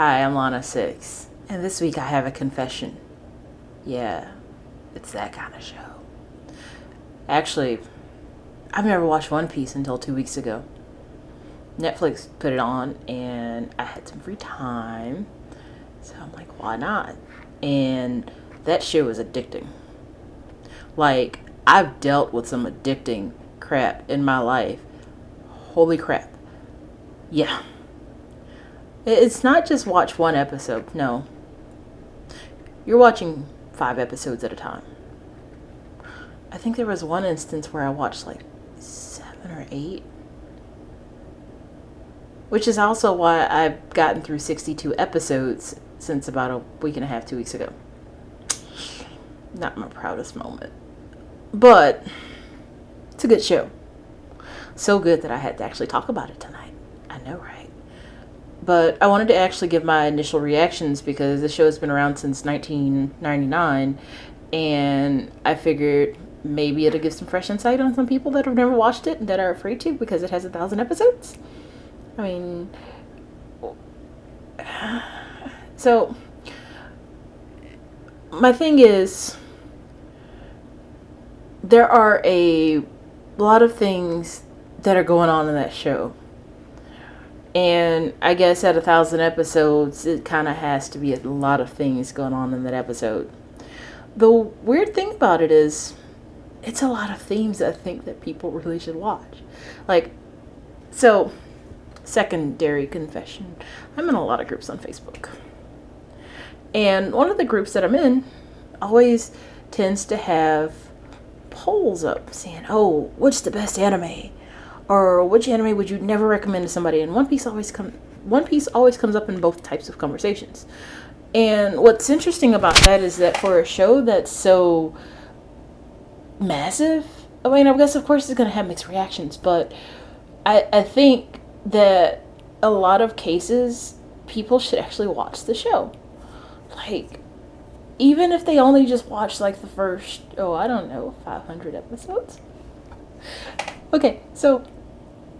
Hi, I'm Lana6, and this week I have a confession. Yeah, it's that kind of show. Actually, I've never watched One Piece until 2 weeks ago. Netflix put it on, and I had some free time, so I'm like, why not? And that show is addicting. Like, I've dealt with some addicting crap in my life. Holy crap. Yeah. It's not just watch one episode, no. You're watching 5 episodes at a time. I think there was one instance where I watched like 7 or 8. Which is also why I've gotten through 62 episodes since about a week and a half, 2 weeks ago. Not my proudest moment. But it's a good show. So good that I had to actually talk about it tonight. I know, right? But I wanted to actually give my initial reactions because the show has been around since 1999. And I figured maybe it'll give some fresh insight on some people that have never watched it and that are afraid to because it has 1,000 episodes. I mean, so my thing is, there are a lot of things that are going on in that show. And I guess at 1,000 episodes, it kind of has to be a lot of things going on in that episode. The weird thing about it is, it's a lot of themes I think that people really should watch. Secondary confession. I'm in a lot of groups on Facebook. And one of the groups that I'm in always tends to have polls up saying, oh, what's the best anime? Or which anime would you never recommend to somebody? And One Piece always comes up in both types of conversations. And what's interesting about that is that for a show that's so massive, I mean, I guess of course it's going to have mixed reactions, but I think that a lot of cases people should actually watch the show. Like, even if they only just watch like the first, 500 episodes. Okay, so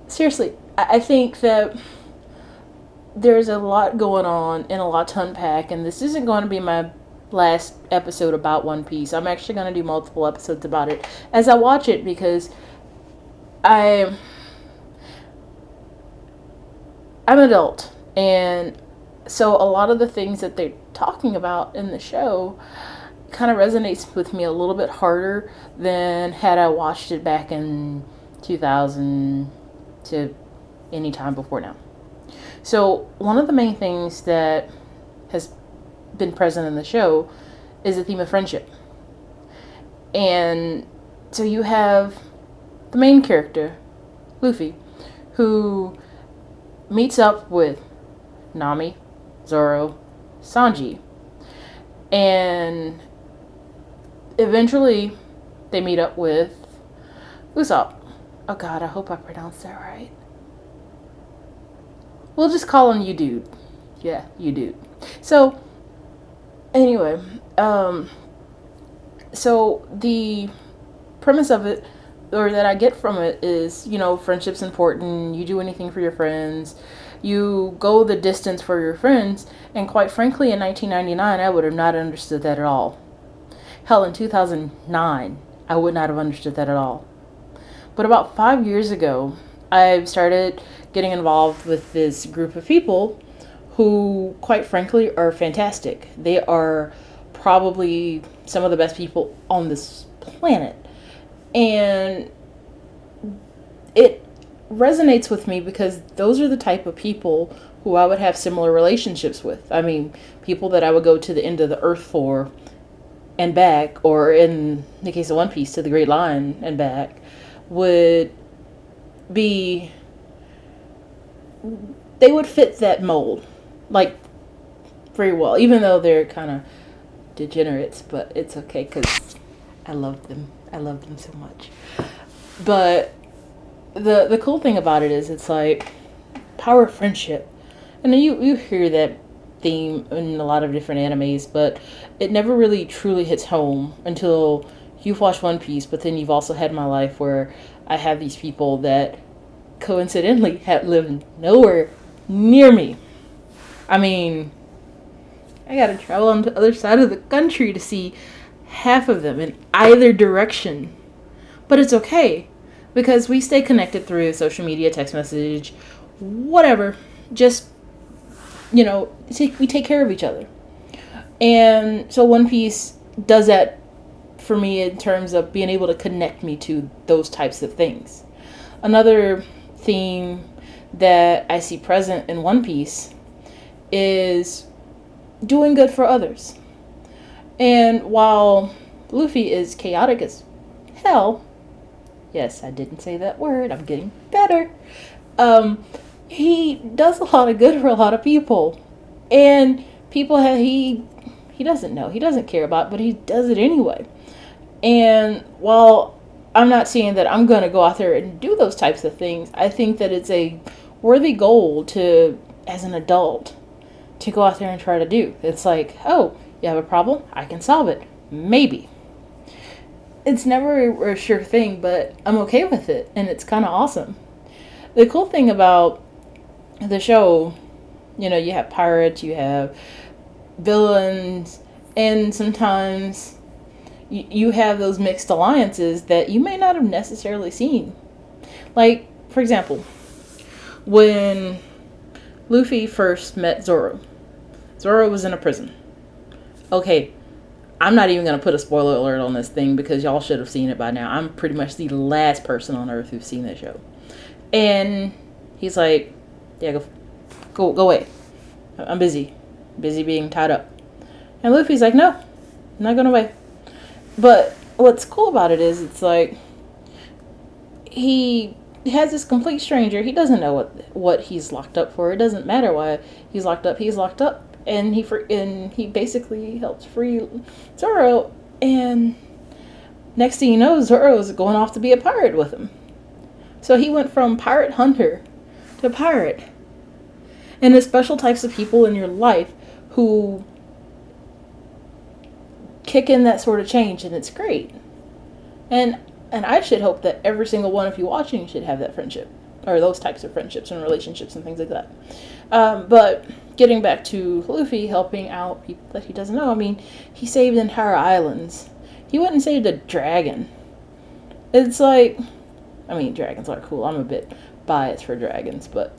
seriously, I think that there's a lot going on and a lot to unpack, and this isn't going to be my last episode about One Piece. I'm actually going to do multiple episodes about it as I watch it because I'm an adult, and so a lot of the things that they're talking about in the show kind of resonates with me a little bit harder than had I watched it back in 2000 to any time before now. So one of the main things that has been present in the show is the theme of friendship. And so you have the main character, Luffy, who meets up with Nami, Zoro, Sanji, and eventually they meet up with Usopp. Oh god, I hope I pronounced that right. We'll just call him you dude. Yeah, you dude. So anyway, so the premise of it, or that I get from it, is, friendship's important. You do anything for your friends. You go the distance for your friends. And quite frankly, in 1999, I would have not understood that at all. Hell, in 2009, I would not have understood that at all. But about 5 years ago, I started getting involved with this group of people who, quite frankly, are fantastic. They are probably some of the best people on this planet. And it resonates with me because those are the type of people who I would have similar relationships with. I mean, people that I would go to the end of the earth for and back, or in the case of One Piece, to the Great Line and back, would be, they would fit that mold, like, very well, even though they're kind of degenerates, but it's okay because I love them. I love them so much. But the cool thing about it is, it's like power of friendship. And you hear that theme in a lot of different animes, but it never really truly hits home until you've watched One Piece. But then you've also had my life where I have these people that coincidentally have lived nowhere near me. I mean, I gotta travel on the other side of the country to see half of them in either direction. But it's okay because we stay connected through social media, text message, whatever. Just, we take care of each other. And so One Piece does that for me in terms of being able to connect me to those types of things. Another theme that I see present in One Piece is doing good for others. And while Luffy is chaotic as hell, yes, I didn't say that word, I'm getting better, he does a lot of good for a lot of people. And people he doesn't know, he doesn't care about, but he does it anyway. And while I'm not saying that I'm going to go out there and do those types of things, I think that it's a worthy goal to, as an adult, to go out there and try to do. It's like, oh, you have a problem? I can solve it. Maybe. It's never a sure thing, but I'm okay with it, and it's kind of awesome. The cool thing about the show, you have pirates, you have villains, and sometimes you have those mixed alliances that you may not have necessarily seen. Like, for example, when Luffy first met Zoro was in a prison. Okay, I'm not even going to put a spoiler alert on this thing because y'all should have seen it by now. I'm pretty much the last person on earth who's seen that show. And he's like, yeah, go away. I'm busy being tied up. And Luffy's like, no, I'm not going away. But what's cool about it is it's like he has this complete stranger. He doesn't know what he's locked up for. It doesn't matter why he's locked up. He's locked up. And he basically helps free Zoro. And next thing you know, Zoro is going off to be a pirate with him. So he went from pirate hunter to pirate. And there's special types of people in your life who kick in that sort of change, and it's great. And I should hope that every single one of you watching should have that friendship, or those types of friendships and relationships and things like that. But getting back to Luffy helping out people that he doesn't know, I mean, he saved entire islands. He went and saved a dragon. It's like, I mean, dragons are cool. I'm a bit biased for dragons, but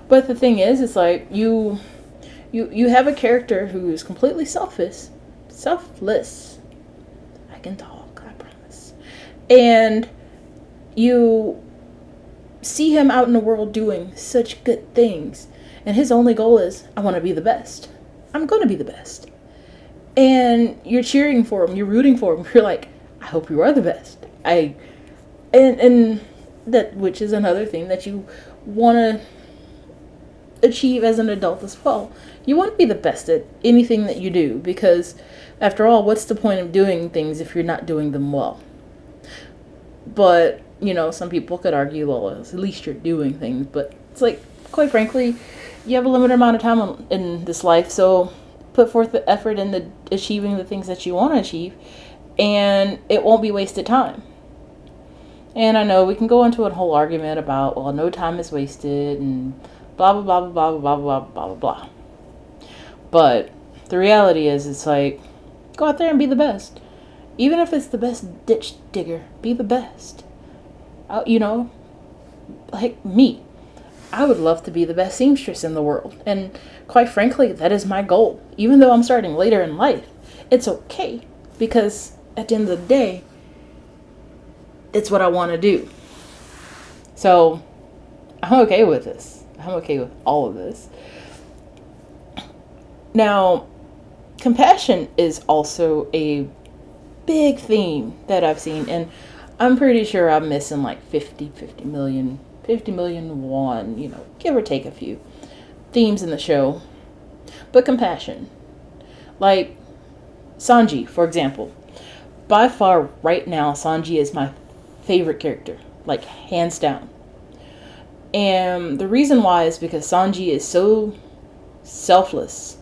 the thing is, it's like you have a character who is completely selfless. I can talk, I promise. And you see him out in the world doing such good things. And his only goal is, I want to be the best. I'm going to be the best. And you're cheering for him. You're rooting for him. You're like, I hope you are the best. And that, which is another thing that you want to achieve as an adult as well. You want to be the best at anything that you do, because after all, what's the point of doing things if you're not doing them well? But, some people could argue, well, at least you're doing things, but it's like, quite frankly, you have a limited amount of time in this life, so put forth the effort into achieving the things that you want to achieve, and it won't be wasted time. And I know we can go into a whole argument about, well, no time is wasted, and blah, blah, blah, blah, blah, blah, blah, blah, blah, blah. But the reality is, it's like, go out there and be the best. Even if it's the best ditch digger, be the best. Like me. I would love to be the best seamstress in the world. And quite frankly, that is my goal. Even though I'm starting later in life, it's okay. Because at the end of the day, it's what I want to do. So, I'm okay with this. I'm okay with all of this. Now, compassion is also a big theme that I've seen. And I'm pretty sure I'm missing like 50 million one, give or take a few themes in the show. But compassion. Like Sanji, for example. By far, right now, Sanji is my favorite character. Like, hands down. And the reason why is because Sanji is so selfless.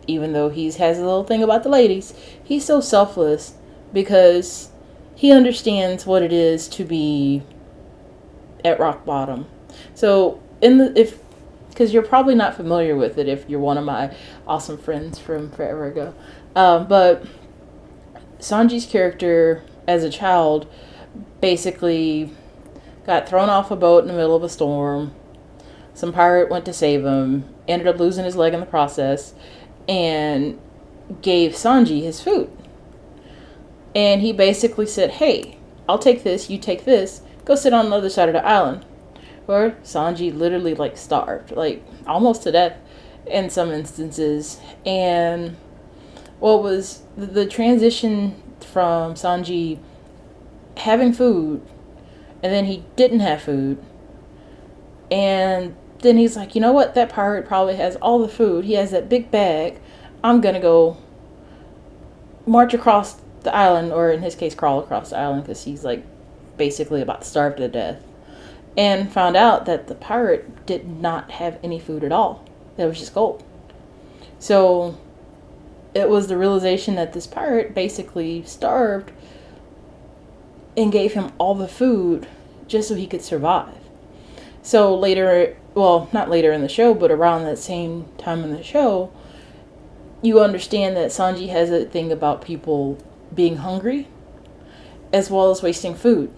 Even though he has a little thing about the ladies, he's so selfless because he understands what it is to be at rock bottom. So, if because you're probably not familiar with it if you're one of my awesome friends from forever ago. But Sanji's character as a child basically got thrown off a boat in the middle of a storm. Some pirate went to save him, ended up losing his leg in the process, and gave Sanji his food. And he basically said, hey, I'll take this, you take this, go sit on the other side of the island. Where Sanji literally like starved, like almost to death in some instances. And what was the transition from Sanji having food, and then he didn't have food, and then he's like, you know what, that pirate probably has all the food, he has that big bag, I'm gonna go march across the island, or in his case crawl across the island, because he's like basically about to starve to death, and found out that the pirate did not have any food at all. That was just gold. So it was the realization that this pirate basically starved and gave him all the food just so he could survive. So later, well, not later in the show, but around that same time in the show, you understand that Sanji has a thing about people being hungry as well as wasting food.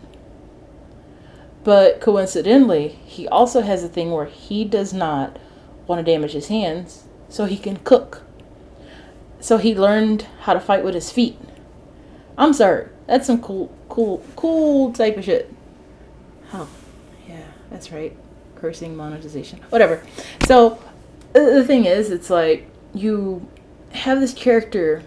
But coincidentally, he also has a thing where he does not want to damage his hands, so he can cook. So he learned how to fight with his feet. I'm sorry, that's some cool type of shit. Oh, yeah, that's right. Cursing monetization. Whatever. So the thing is, it's like you have this character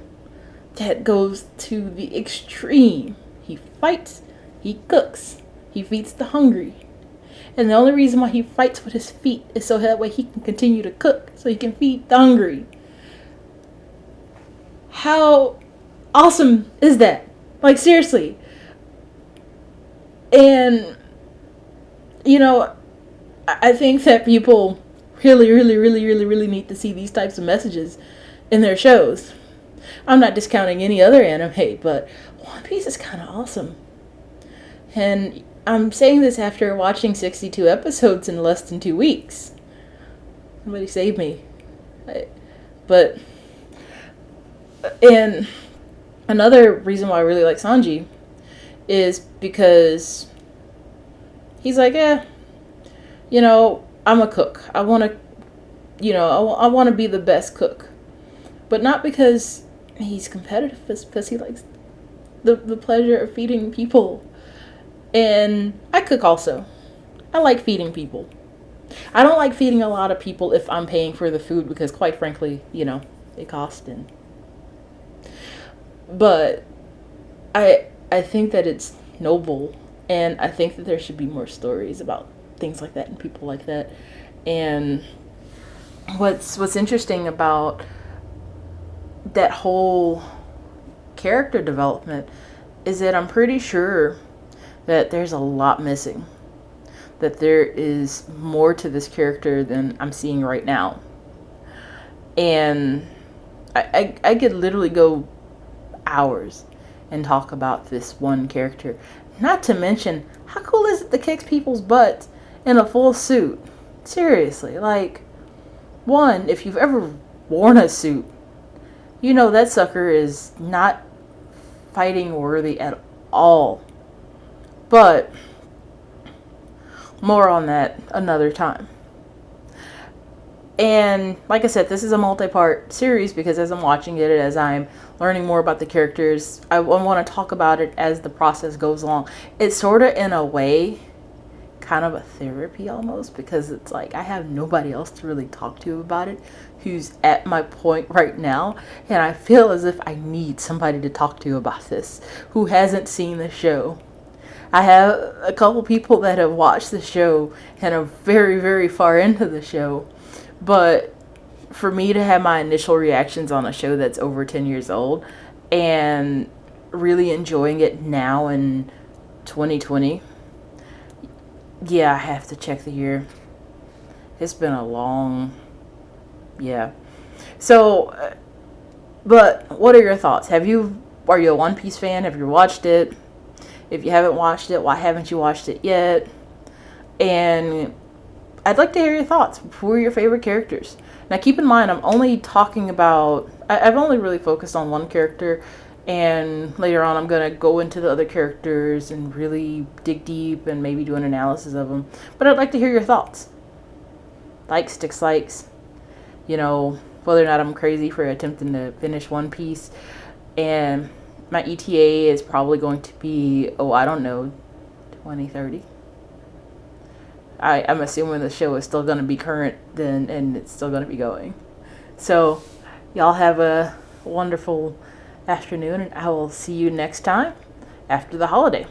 that goes to the extreme. He fights, he cooks, he feeds the hungry. And the only reason why he fights with his feet is so that way he can continue to cook, so he can feed the hungry. How awesome is that? Like, seriously. And, you know, I think that people really need to see these types of messages in their shows. I'm not discounting any other anime, but One Piece is kind of awesome. And I'm saying this after watching 62 episodes in less than 2 weeks. Somebody save me. And another reason why I really like Sanji is because he's like, you know, I'm a cook. I want to, you know, I want to be the best cook. But not because he's competitive, it's because he likes the pleasure of feeding people. And I cook also. I like feeding people. I don't like feeding a lot of people if I'm paying for the food, because quite frankly, you know, it costs. But I think that it's noble, and I think that there should be more stories about things like that and people like that. And what's interesting about that whole character development is that I'm pretty sure that there's a lot missing. That there is more to this character than I'm seeing right now. And I could literally go hours and talk about this one character. Not to mention, how cool is it to kick people's butts in a full suit? Seriously, like, one, if you've ever worn a suit, you know that sucker is not fighting worthy at all. But more on that another time. And like I said, this is a multi-part series because as I'm watching it, as I'm learning more about the characters, I want to talk about it as the process goes along. It's sort of, in a way, kind of a therapy almost, because it's like I have nobody else to really talk to about it who's at my point right now, and I feel as if I need somebody to talk to about this who hasn't seen the show. I have a couple people that have watched the show and are very far into the show, but for me to have my initial reactions on a show that's over 10 years old and really enjoying it now in 2020, yeah, I have to check the year. It's been a long, yeah. So, but what are your thoughts? Are you a One Piece fan? Have you watched it? If you haven't watched it, why haven't you watched it yet? And I'd like to hear your thoughts. Who are your favorite characters? Now, keep in mind, I'm only talking about. I've only really focused on one character, and later on, I'm gonna go into the other characters and really dig deep and maybe do an analysis of them. But I'd like to hear your thoughts. Likes, dislikes. You know, whether or not I'm crazy for attempting to finish One Piece, and my ETA is probably going to be, oh, I don't know, 2030. I'm assuming the show is still going to be current then, and it's still going to be going. So, y'all have a wonderful afternoon, and I will see you next time after the holiday.